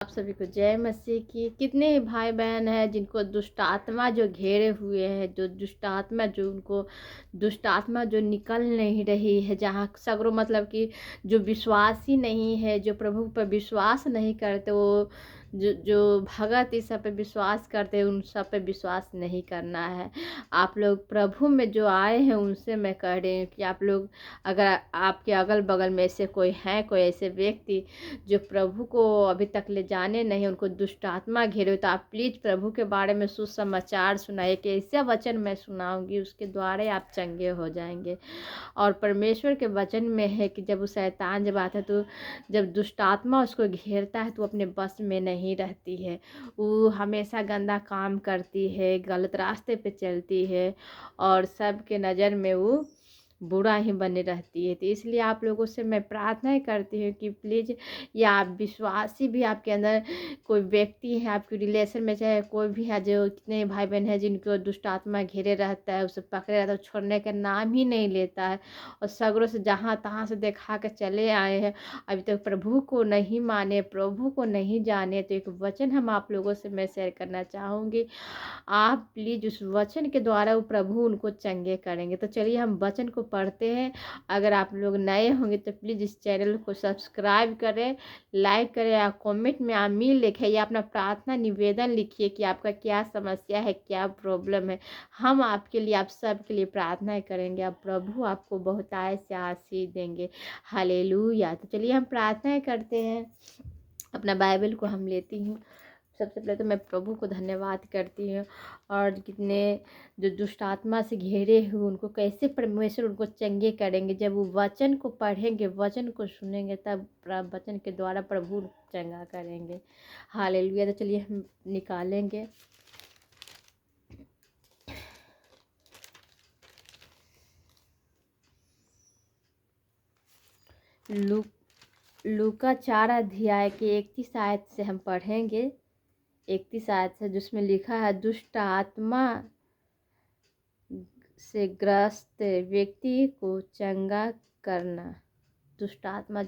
आप सभी को जय मसीह की। कितने ही भाई बहन हैं जिनको दुष्ट आत्मा जो घेरे हुए हैं, जो दुष्ट आत्मा जो उनको दुष्ट आत्मा जो निकल नहीं रही है, जहाँ सगरों मतलब कि जो विश्वासी नहीं है, जो प्रभु पर विश्वास नहीं करते, वो जो भगत इस सब पे विश्वास करते हैं, उन सब पे विश्वास नहीं करना है। आप लोग प्रभु में जो आए हैं उनसे मैं कह रही हूँ कि आप लोग, अगर आपके अगल बगल में ऐसे कोई हैं, कोई ऐसे व्यक्ति जो प्रभु को अभी तक ले जाने नहीं, उनको दुष्ट आत्मा घेरे, तो आप प्लीज़ प्रभु के बारे में सुसमाचार सुनाइए कि ऐसा वचन मैं सुनाऊंगी, उसके द्वारा आप चंगे हो जाएंगे। और परमेश्वर के वचन में है कि जब वो शैतान जब आता है, तो जब दुष्ट आत्मा उसको घेरता है तो वो अपने बस में नहीं रहती है। वो हमेशा गंदा काम करती है, गलत रास्ते पे चलती है और सबके नज़र में वो बुरा ही बने रहती है। तो इसलिए आप लोगों से मैं प्रार्थना करती हूँ कि प्लीज़, या आप विश्वासी भी आपके अंदर कोई व्यक्ति है, आपके रिलेशन में चाहे कोई भी है, जो कितने भाई बहन हैं जिनको दुष्ट आत्मा घेरे रहता है, उसे पकड़े रहता है, छोड़ने का नाम ही नहीं लेता है और सगरों से जहाँ तहाँ से दिखा के चले आए हैं, अभी तक प्रभु को नहीं माने, प्रभु को नहीं जाने। तो एक वचन हम आप लोगों से मैं शेयर करना चाहूँगी, आप प्लीज़ उस वचन के द्वारा वो प्रभु उनको चंगे करेंगे। तो चलिए हम वचन को पढ़ते हैं। अगर आप लोग नए होंगे तो प्लीज़ इस चैनल को सब्सक्राइब करें, लाइक करें, या कमेंट में आमीन लिखें, या अपना प्रार्थना निवेदन लिखिए कि आपका क्या समस्या है, क्या प्रॉब्लम है। हम आपके लिए, आप सब के लिए प्रार्थना करेंगे। अब प्रभु आपको बहुतायत से आशीष देंगे। हालेलुया। तो चलिए हम प्रार्थना करते हैं। अपना बाइबल को हम लेती हूँ। सबसे पहले तो मैं प्रभु को धन्यवाद करती हूँ, और कितने जो दुष्ट आत्मा से घेरे हुए उनको कैसे परमेश्वर उनको चंगे करेंगे। जब वो वचन को पढ़ेंगे, वचन को सुनेंगे, तब वचन के द्वारा प्रभु उनको चंगा करेंगे। हालेलुया। तो चलिए हम निकालेंगे लूका 4 अध्याय के 31 आयत से हम पढ़ेंगे। 31 आयत से, जिसमें लिखा है, दुष्ट आत्मा से ग्रस्त व्यक्ति को चंगा करना। दुष्ट आत्मा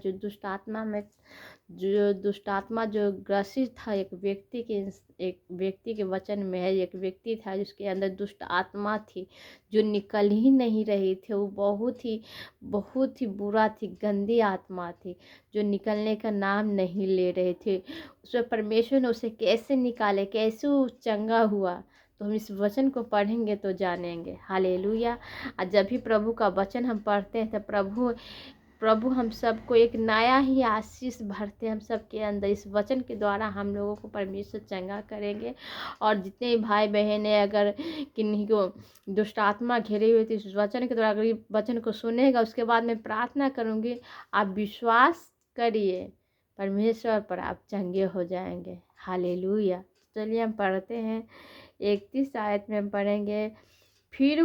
जो ग्रसित था, एक व्यक्ति के वचन में है, एक व्यक्ति था जिसके अंदर दुष्ट आत्मा थी, जो निकल ही नहीं रही थी। वो बहुत ही बुरा थी, गंदी आत्मा थी, जो निकलने का नाम नहीं ले रहे थे। उसमें परमेश्वर ने उसे कैसे निकाले, कैसे वो चंगा हुआ, तो हम इस वचन को पढ़ेंगे तो जानेंगे। हालेलुया। और जब भी प्रभु का वचन हम पढ़ते हैं तो प्रभु हम सबको एक नया ही आशीष भरते हैं। हम सबके अंदर इस वचन के द्वारा हम लोगों को परमेश्वर चंगा करेंगे। और जितने भाई बहन हैं, अगर किन्हीं को दुष्ट आत्मा घेरे हुए, तो इस वचन के द्वारा अगर ये वचन को सुनेगा, उसके बाद मैं प्रार्थना करूँगी, आप विश्वास करिए, परमेश्वर पर आप चंगे हो जाएंगे। हालेलुया। चलिए हम पढ़ते हैं। 31 आयत में हम पढ़ेंगे, फिर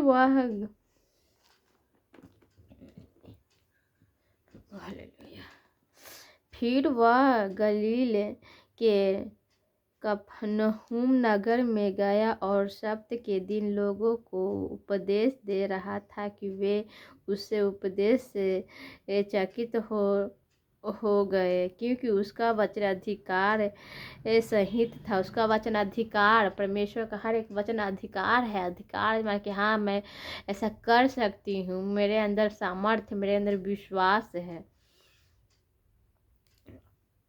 वह गलील के कफरनहूम नगर में गया और सब्त के दिन लोगों को उपदेश दे रहा था कि वे उससे उपदेश से चकित हो गए, क्योंकि उसका वचन अधिकार सहित था। उसका वचन अधिकार, परमेश्वर का हर एक वचन अधिकार है। अधिकार मैं कि हाँ, मैं ऐसा कर सकती हूँ, मेरे अंदर सामर्थ्य, मेरे अंदर विश्वास है,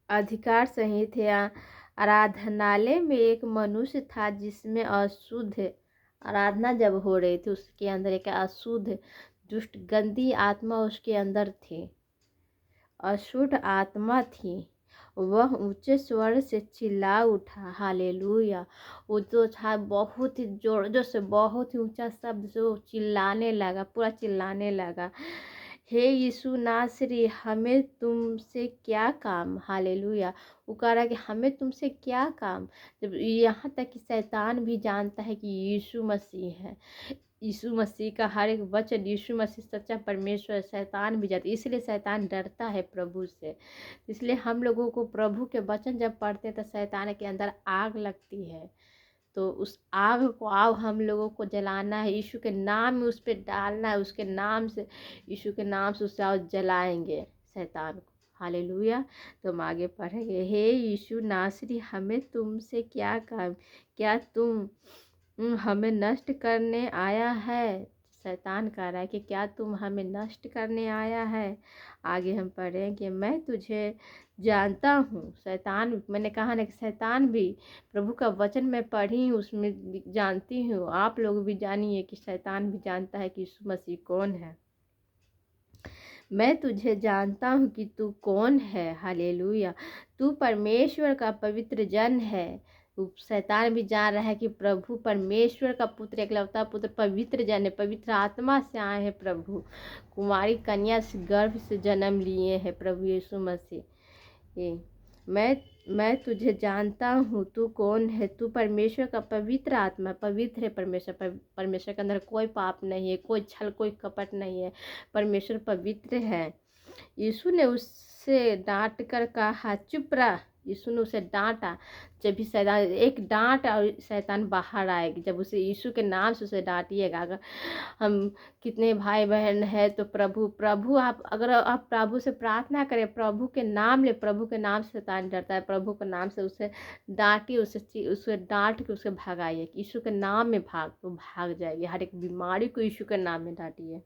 अधिकार सहित है। आराधनालय में एक मनुष्य था जिसमें अशुद्ध, आराधना जब हो रही थी, उसके अंदर एक अशुद्ध दुष्ट गंदी आत्मा उसके अंदर थी, अशुद्ध आत्मा थी। वह ऊंचे स्वर से चिल्ला उठा। हालेलुया। वो जो था बहुत ही जोर से, बहुत ही ऊंचा शब्द से वो चिल्लाने लगा, पूरा चिल्लाने लगा, हे यीशु नासरी, हमें तुमसे क्या काम। हालेलुया। वो कह रहा है कि हमें तुमसे क्या काम, जब यहाँ तक कि शैतान भी जानता है कि यीशु मसीह है। यीशु मसीह का हर एक वचन, यीशु मसीह सच्चा परमेश्वर, शैतान भी जाता है, इसलिए शैतान डरता है प्रभु से। इसलिए हम लोगों को प्रभु के वचन जब पढ़ते हैं तो शैतान के अंदर आग लगती है, तो उस आग को हम लोगों को जलाना है, यीशु के नाम में उस पर डालना है, उसके नाम से, यीशु के नाम से उससे जलाएंगे शैतान को। हालेलुया। तो हम आगे पढ़ेंगे। हे यीशु नासरी, हमें तुमसे क्या काम, क्या तुम हमें नष्ट करने आया है? शैतान कह रहा है कि क्या तुम हमें नष्ट करने आया है? आगे हम पढ़ेंगे, मैं तुझे जानता हूँ। शैतान, मैंने कहा ना कि शैतान भी, प्रभु का वचन मैं पढ़ी हूँ, उसमें जानती हूँ, आप लोग भी जानिए कि शैतान भी जानता है कि यीशु मसीह कौन है। मैं तुझे जानता हूँ कि तू कौन है। हालेलुया। तू परमेश्वर का पवित्र जन है। शैतान भी जान रहा है कि प्रभु परमेश्वर का पुत्र, एकलौता पुत्र, पवित्र जन है, पवित्र आत्मा से आए हैं प्रभु, कुमारी कन्या से गर्भ से जन्म लिए हैं प्रभु यीशु मसीह। मैं तुझे जानता हूँ, तू कौन है। तू परमेश्वर का पवित्र आत्मा, पवित्र है परमेश्वर, परमेश्वर के अंदर कोई पाप नहीं है, कोई छल, कोई कपट नहीं है, परमेश्वर पवित्र है। यीशु ने उससे डांट कर कहा, चुप रह। यीशु ने उसे डांटा। जब भी शैतान, एक डांट और शैतान बाहर आएगी, जब उसे यीशु के नाम से उसे डांटिएगा। अगर हम कितने भाई बहन है तो प्रभु आप, अगर आप प्रभु से प्रार्थना करें, प्रभु के नाम ले, प्रभु के नाम से शैतान डरता है, प्रभु के नाम से उसे डांटिए, उसे डांट के उसे भगाइए। यीशु के नाम में भाग जाएगी। हर एक बीमारी को यीशु के नाम में डांटिए।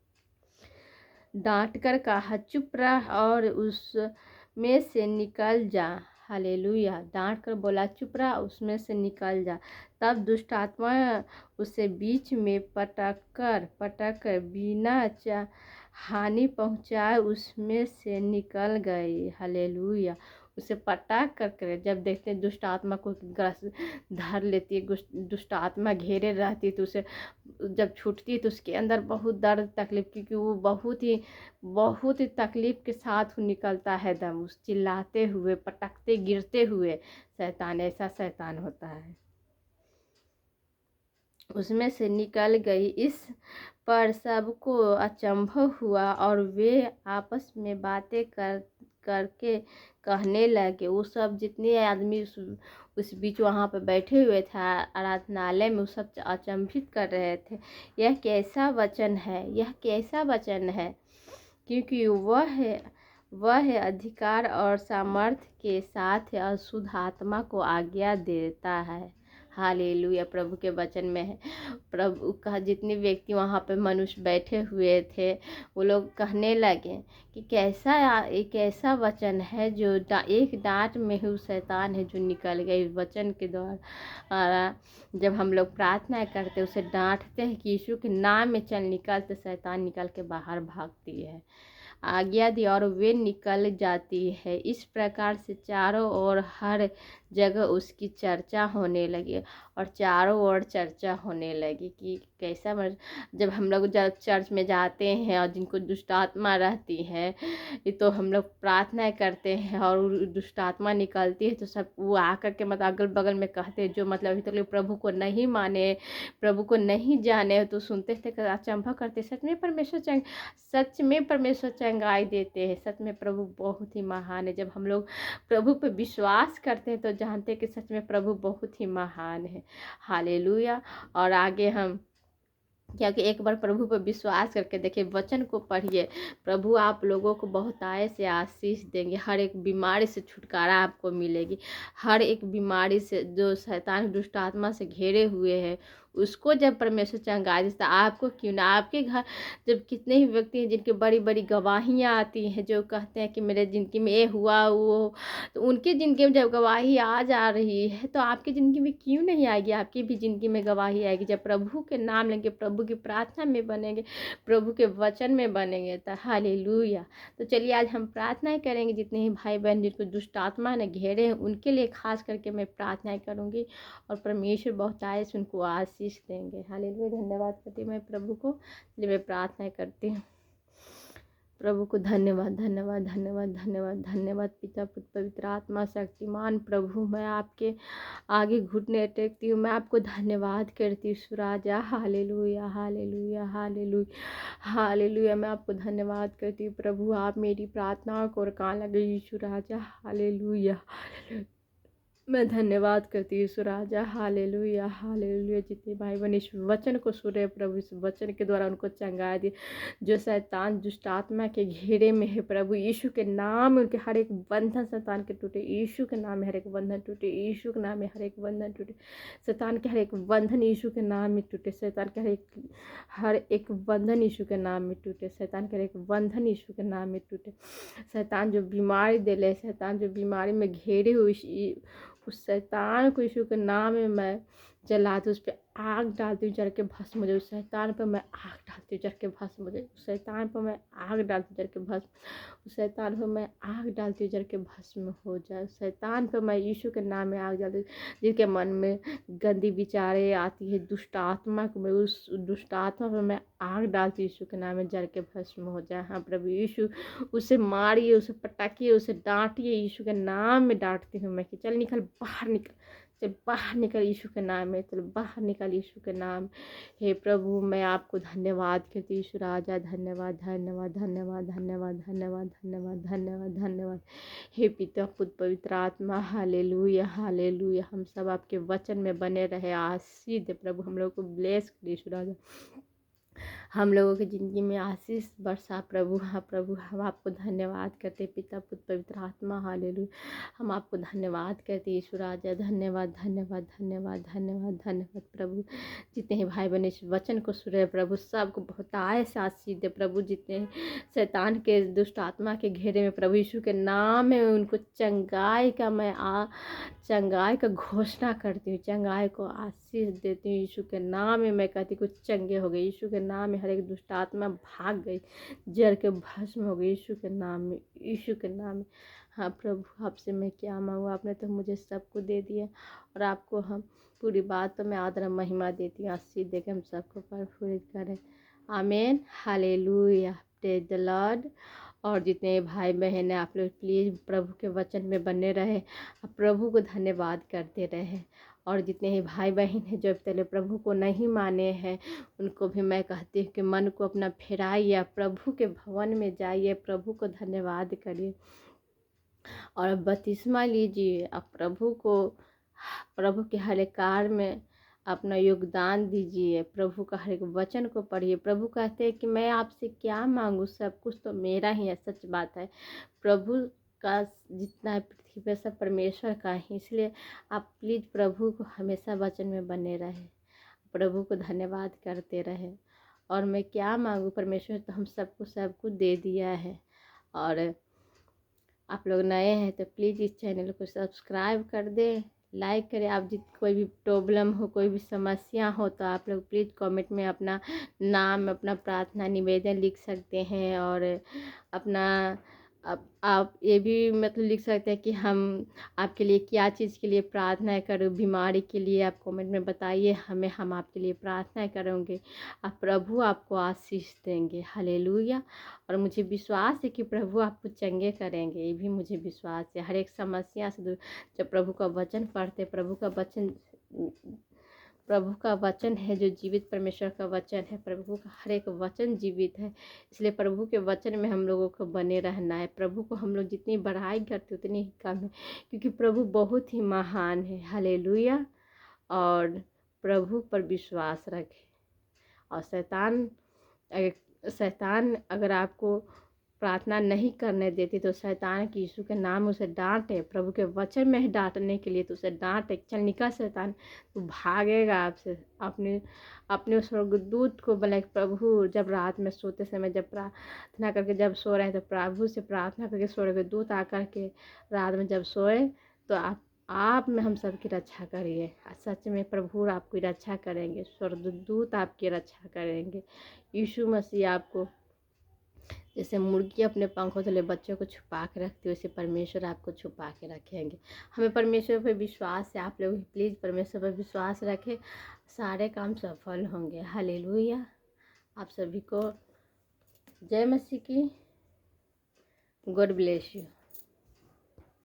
डांट कर कहा, चुप रह और उसमें से निकल जा। हालेलुया। डांट कर बोला, चुप रह, उसमें से निकल जा। तब दुष्ट आत्मा उसे बीच में पटक कर बिना हानि पहुंचाए उसमें से निकल गई। हालेलुया। उसे पटक कर, जब देखते हैं दुष्ट आत्मा को धर लेती है, दुष्ट आत्मा घेरे रहती है, तो उसे जब छूटती है तो उसके अंदर बहुत दर्द तकलीफ, क्योंकि वो बहुत ही तकलीफ के साथ निकलता है दम, उस चिल्लाते हुए, पटकते गिरते हुए। शैतान, ऐसा शैतान होता है। उसमें से निकल गई। इस पर सबको अचंभ हुआ और वे आपस में बातें करके कहने लगे। वो सब जितने आदमी उस बीच वहाँ पर बैठे हुए थे आराधनालय में, वो सब अचंभित कर रहे थे, यह कैसा वचन है, यह कैसा वचन है, क्योंकि वह अधिकार और सामर्थ्य के साथ अशुद्ध आत्मा को आज्ञा देता है। हालेलुया। प्रभु के वचन में है। प्रभु का जितने व्यक्ति वहाँ पे मनुष्य बैठे हुए थे, वो लोग कहने लगे कि एक ऐसा वचन है जो एक डांट में ही शैतान है जो निकल गई। वचन के द्वारा जब हम लोग प्रार्थना करते, उसे डांटते हैं कि यीशु के नाम में चल निकल, तो शैतान निकल के बाहर भागती है। आज्ञा दी और वे निकल जाती है। इस प्रकार से चारों ओर हर जगह उसकी चर्चा होने लगी, और चारों ओर चर्चा होने लगी कि कैसा जब हम लोग चर्च में जाते हैं और जिनको दुष्ट आत्मा रहती है, तो हम लोग प्रार्थना करते हैं और दुष्ट आत्मा निकलती है, तो सब वो आकर के मतलब अगल बगल में कहते हैं, जो मतलब अभी तक प्रभु को नहीं माने, प्रभु को नहीं जाने, तो सुनते थे, अचंभा करते, सच में परमेश्वर चंगाई देते हैं। सच में प्रभु बहुत ही महान है। जब हम लोग प्रभु पर विश्वास करते हैं तो जानते हैं कि सच में प्रभु बहुत ही महान है। हालेलुया। और आगे हम, क्योंकि एक बार प्रभु पर विश्वास करके देखिए, वचन को पढ़िए, प्रभु आप लोगों को बहुत आय से आशीष देंगे। हर एक बीमारी से छुटकारा आपको मिलेगी। हर एक बीमारी से जो शैतान दुष्ट आत्मा से घेरे हुए हैं, उसको जब परमेश्वर चंगाई देता, आपको क्यों ना, आपके घर जब कितने ही व्यक्ति हैं जिनकी बड़ी बड़ी गवाहियाँ आती हैं, जो कहते हैं कि मेरे ज़िंदगी में ये हुआ वो, तो उनकी ज़िंदगी में जब गवाही आ जा रही है, तो आपकी ज़िंदगी में क्यों नहीं आएगी? आपकी भी ज़िंदगी में गवाही आएगी जब प्रभु के नाम लेंगे, प्रभु की प्रार्थना में बनेंगे, प्रभु के वचन में बनेंगे। तो हालेलुया। तो चलिए आज हम प्रार्थनाएं करेंगे। जितने ही भाई बहन जिनको दुष्ट आत्मा ने घेरे हैं, उनके लिए खास करके मैं प्रार्थनाएं करूँगी, और परमेश्वर बहुत आए से उनको आशीष देंगे। हालेलुया। धन्यवाद करती मैं प्रभु को, जब मैं प्रार्थनाएं करती हूँ। प्रभु को धन्यवाद, धन्यवाद, धन्यवाद, धन्यवाद, धन्यवाद पिता, पुत्र, पवित्र आत्मा, शक्तिमान प्रभु, मैं आपके आगे घुटने टेकती हूँ, मैं आपको धन्यवाद करती हूँ यीशु राजा। Hallelujah, hallelujah, hallelujah, hallelujah. मैं आपको धन्यवाद करती हूँ प्रभु, आप मेरी प्रार्थनाओं को कान लगे यीशु राजा। हालेलुया। मैं धन्यवाद करती हूँ यीशु राजा। Hallelujah hallelujah. जितने भाई बहन इस वचन को सुन रहे प्रभु, इस वचन के द्वारा उनको चंगाई दी। जो शैतान दुष्ट आत्मा के घेरे में है प्रभु, यीशु के नाम में उनके हर एक बंधन शैतान के टूटे। यीशु के नाम में हर एक बंधन टूटे। यीशु के नाम में हर एक बंधन टूटे। शैतान के हर एक बंधन यीशु के नाम में टूटे। शैतान के हर एक बंधन यीशु के नाम में टूटे। शैतान के हर एक बंधन यीशु के नाम में टूटे। शैतान जो बीमारी दे, शैतान जो बीमारी में घेरे हुए, उस शैतान को यीशु के नाम में मैं जलाती हूँ। उस पर आग डालती हूँ, जल के भस्म हो जाए। उस शैतान पर मैं आग डालती हूँ, जल के भस्म हो जाए। उस शैतान पर मैं आग डालती हूँ, जल के भस्म। उस शैतान पर मैं आग डालती हूँ, जल के भस्म हो जाए। उस शैतान पर मैं यीशु के नाम में आग डालती हूँ। जिनके मन में गंदी विचारें आती है, दुष्ट आत्मा को मैं उस दुष्ट आत्मा पर मैं आग डालती हूँ, यीशु के नाम में जल के भस्म हो जाए। हाँ प्रभु यीशु, उसे मारिए, उसे पटाकिए, उसे डांटिए। यीशु के नाम में डांटती हूँ मैं कि चल निकल, बाहर निकल, चल बाहर निकल यीशु के नाम में, चल बाहर निकल यीशु के नाम। हे प्रभु, मैं आपको धन्यवाद करती हूँ यीशु राजा। धन्यवाद धन्यवाद धन्यवाद धन्यवाद धन्यवाद धन्यवाद धन्यवाद धन्यवाद। हे पिता पुत्र पवित्र आत्मा, हालेलुया हालेलुया। हम सब आपके वचन में बने रहे। आशीष दे प्रभु, हम लोग को ब्लेस कर यीशु राजा। हम लोगों की ज़िंदगी में आशीष बरसा प्रभु। हाँ प्रभु, हम आपको धन्यवाद करते पिता पुत्र पवित्र आत्मा। हालेलुया। हम आपको धन्यवाद करते यीशु राजा। धन्यवाद धन्यवाद धन्यवाद धन्यवाद धन्यवाद प्रभु। जितने ही भाई बहन इस वचन को सुन रहे प्रभु, सबको बहुत आय से आशीष दे प्रभु। जितने शैतान के दुष्ट आत्मा के घेरे में प्रभु, यीशु के नाम में उनको चंगाई का मैं चंगाई का घोषणा करती हूँ। चंगाई को आशीष देती हूँ यीशु के नाम में। मैं कहती हूँ कुछ चंगे हो गए यीशु के नाम में। हर एक दुष्ट आत्मा भाग गई, जल के भस्म हो गई यीशु के नाम में, यीशु के नाम में। हाँ प्रभु, आपसे मैं क्या मांगू, आपने तो मुझे सब कुछ दे दिया, और आपको हम पूरी बात तो मैं आदर महिमा देती हूँ। आशीष देकर हम सबको परफुल्लित करें। आमीन हालेलुया। Praise the Lord. और जितने भाई बहन हैं, आप लोग प्लीज़ प्रभु के वचन में बने रहे, प्रभु को धन्यवाद करते रहे। और जितने ही भाई बहन हैं जो अब तक प्रभु को नहीं माने हैं, उनको भी मैं कहती हूँ कि मन को अपना फिराइए, प्रभु के भवन में जाइए, प्रभु को धन्यवाद करिए और बपतिस्मा लीजिए। अब प्रभु के हर एक कार्य में अपना योगदान दीजिए। प्रभु का हर एक वचन को पढ़िए। प्रभु कहते हैं कि मैं आपसे क्या मांगू, सब कुछ तो मेरा ही है। सच बात है, प्रभु का जितना है पृथ्वी पर सब परमेश्वर का है। इसलिए आप प्लीज़ प्रभु को हमेशा वचन में बने रहे, प्रभु को धन्यवाद करते रहे। और मैं क्या मांगू, परमेश्वर तो हम सबको सब कुछ दे दिया है। और आप लोग नए हैं तो प्लीज़ इस चैनल को सब्सक्राइब कर दें, लाइक करें। आप कोई भी प्रॉब्लम हो, कोई भी समस्या हो, तो आप लोग प्लीज़ कमेंट में अपना नाम, अपना प्रार्थना निवेदन लिख सकते हैं। और अपना आप ये भी मतलब लिख सकते हैं कि हम आपके लिए क्या चीज़ के लिए प्रार्थना करूँ। बीमारी के लिए आप कमेंट में बताइए हमें, हम आपके लिए प्रार्थना करेंगे। आप प्रभु आपको आशीष देंगे। हालेलुया। और मुझे विश्वास है कि प्रभु आपको चंगे करेंगे, ये भी मुझे विश्वास है। हर एक समस्या से दूर, जब प्रभु का वचन पढ़ते, प्रभु का वचन है जो जीवित परमेश्वर का वचन है। प्रभु का हर एक वचन जीवित है, इसलिए प्रभु के वचन में हम लोगों को बने रहना है। प्रभु को हम लोग जितनी बड़ाई करते उतनी ही कम है, क्योंकि प्रभु बहुत ही महान है। हालेलुया। और प्रभु पर विश्वास रखें। और शैतान अगर आपको प्रार्थना नहीं करने देती तो शैतान की यीशु के नाम उसे डांटे। प्रभु के वचन में ही डांटने के लिए तो उसे डांटे, चल निकल शैतान, तो भागेगा आपसे। अपने स्वर्गदूत को बोले, प्रभु जब रात में सोते समय जब प्रार्थना करके जब सो रहे हैं, तो प्रभु से प्रार्थना करके स्वर्गदूत आकर के रात में जब सोए, तो आप में हम सबकी रक्षा करिए। सच में प्रभु आपकी रक्षा करेंगे, स्वर्गदूत आपकी रक्षा करेंगे। यीशु मसीह आपको, जैसे मुर्गी अपने पंखों तले बच्चों को छुपा के रखती है, वैसे परमेश्वर आपको छुपा के रखेंगे। हमें परमेश्वर पर विश्वास है। आप लोग प्लीज़ परमेश्वर पर विश्वास रखें, सारे काम सफल होंगे। हालेलुया। आप सभी को जय मसीह की। God bless you.